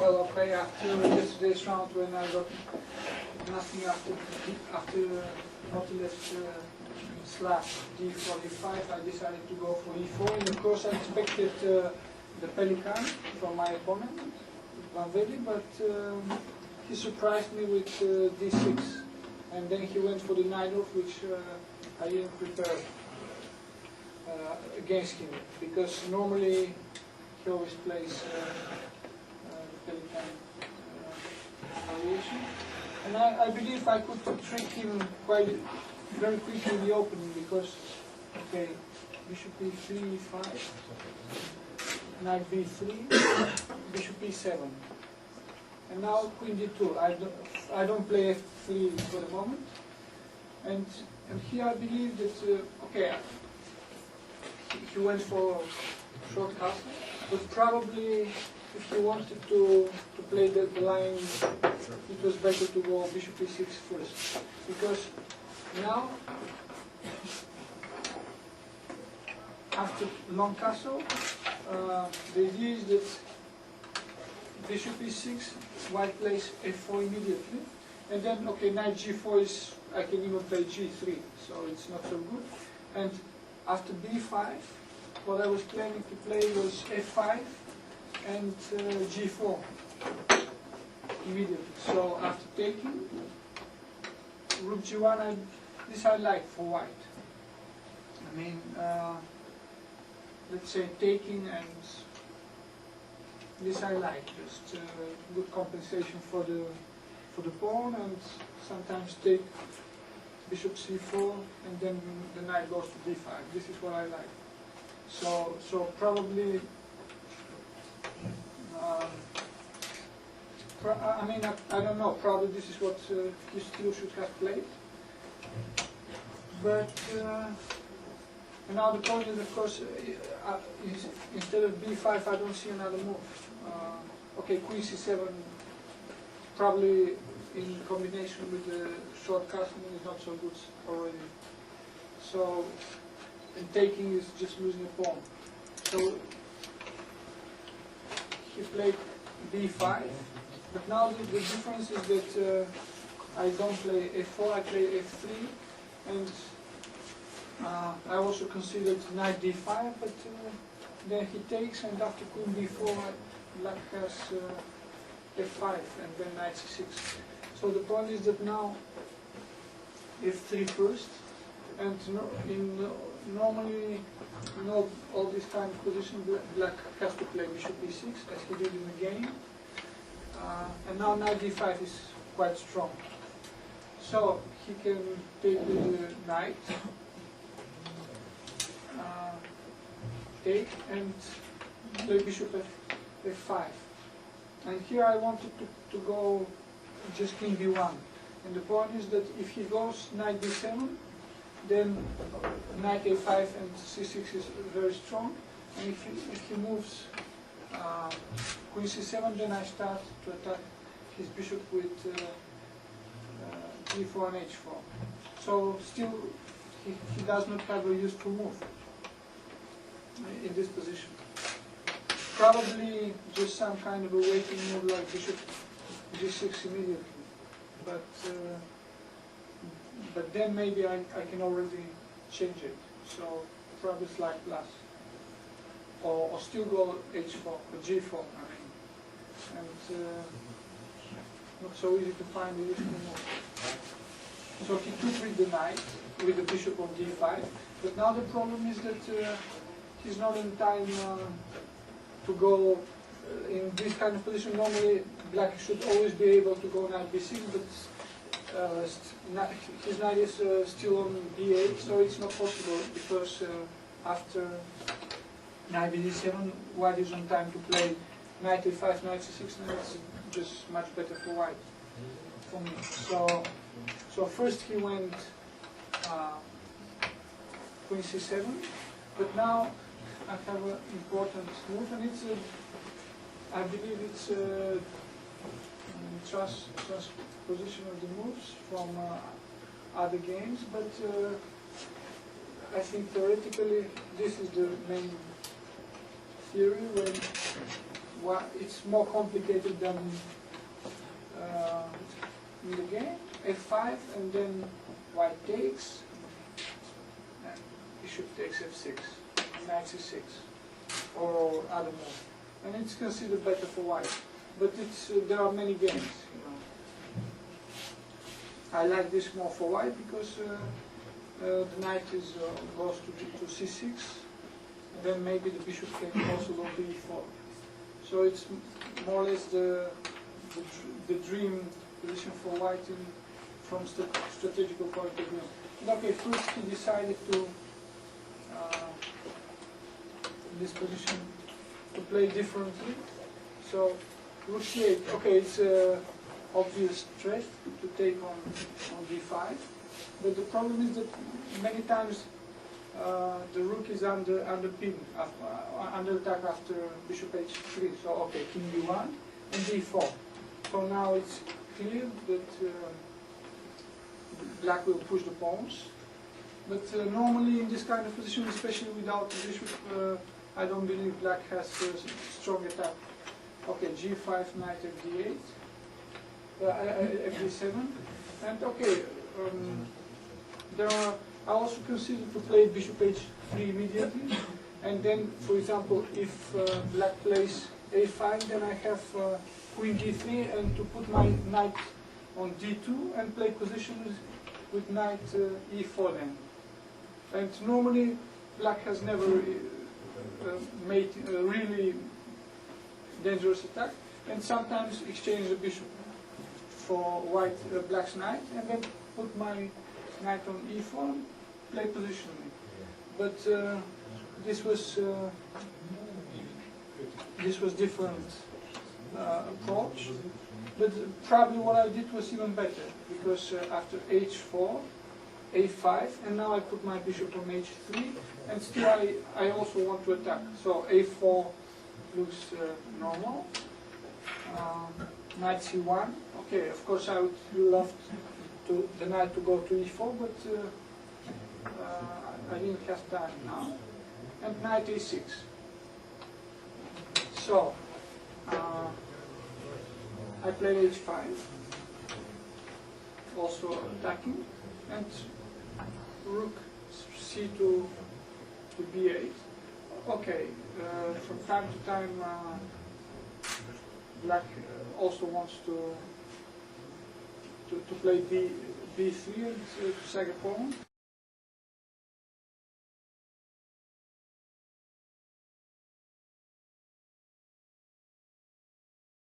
well, okay, after yesterday's round when I got nothing after not left slap d4, d5, I decided to go for e4, and of course I expected the pelican from my opponent, Vanveli, but he surprised me with d6, and then he went for the knight off, which I didn't prepare against him, because normally he always plays the pelican variation. And I believe I could trick him quite very quickly in the opening, because, okay, bishop e3, e5, knight b3, bishop e7. And now queen d2. I don't play f3 for the moment. And here I believe that, okay, he went for short castle, but probably if he wanted to play the line, it was better to go bishop e6 first, because now after long castle, the idea is that bishop e6, white plays f4 immediately, and then okay, knight g4 is, I can even play g3, so it's not so good. And after b5, what I was planning to play was f5 and g4 immediately. So after taking, rook g1, this I like for white. I mean, let's say taking, and this I like, just good compensation for the pawn, and sometimes take bishop c4 and then the knight goes to d5. This is what I like. So probably, I mean, I don't know, probably this is what he still should have played. But now the point is, of course, instead of b5, I don't see another move. Okay, queen c7, probably in combination with the short castling is not so good already. So, and taking is just losing a pawn. So he played b5, but now the difference is that I don't play f4, I play f3, and I also considered knight d5, but then he takes, and after queen b4, black has f5, and then knight c6. So the point is that now f3 first, and normally in all this kind of position, black has to play bishop e6, as he did in the game, and now knight d5 is quite strong. So he can take with the knight, take, and play bishop f5. And here I wanted to go just king b1. And the point is that if he goes knight d7, then knight a5 and c6 is very strong. And if he moves queen c7, then I start to attack his bishop with g4 and h4. So still, he does not have a useful move in this position. Probably just some kind of a waiting move like bishop g6 immediately. But then maybe I can already change it. So probably slide plus. Or still go h4, or g4, I mean. And not so easy to find a useful move. So he took with the knight, with the bishop on d5. But now the problem is that he's not in time to go in this kind of position. Normally black should always be able to go knight b6, but his knight is still on b8, so it's not possible, because after knight b7, white is on time to play knight a5, knight c6, and it's just much better for white, for me. So first he went queen c7, but now I have an important move, and it's I believe it's transposition of the moves from other games, but I think theoretically this is the main theory it's more complicated than in the game. F5, and then white takes, and bishop takes F6, knight C6, or other move. And it's considered better for white. But there are many games, you know. I like this more for white because the knight goes to C6, and then maybe the bishop can also go to E4. So it's more or less the dream position for white from strategical point of view. But okay, first he decided to, in this position, to play differently. So rook c8, okay, it's obvious threat to take on d5, but the problem is that many times the rook is under pin, under attack after bishop h3. So okay, king d1 and d4. So now it's clear that black will push the pawns. But normally in this kind of position, especially without the bishop, I don't believe black has strong attack. Okay, g5, knight fd8, fd7, and okay, I also consider to play bishop h3 immediately, and then, for example, if black plays a5, then I have queen d3, and to put my knight on d2 and play positions with knight e4 then. And normally black has never made a really dangerous attack, and sometimes exchange the bishop for black's knight, and then put my knight on e4, play positionally. But this was different approach. But probably what I did was even better, because after h4, a5, and now I put my bishop on h3, and still I also want to attack. So a4 looks normal. Knight c1. Okay, of course I would love the knight to go to e4, but I didn't have time now. And knight a6. So I played h5, also attacking, and rook c to b8. Okay, from time to time black also wants to play b3 and to sack a pawn.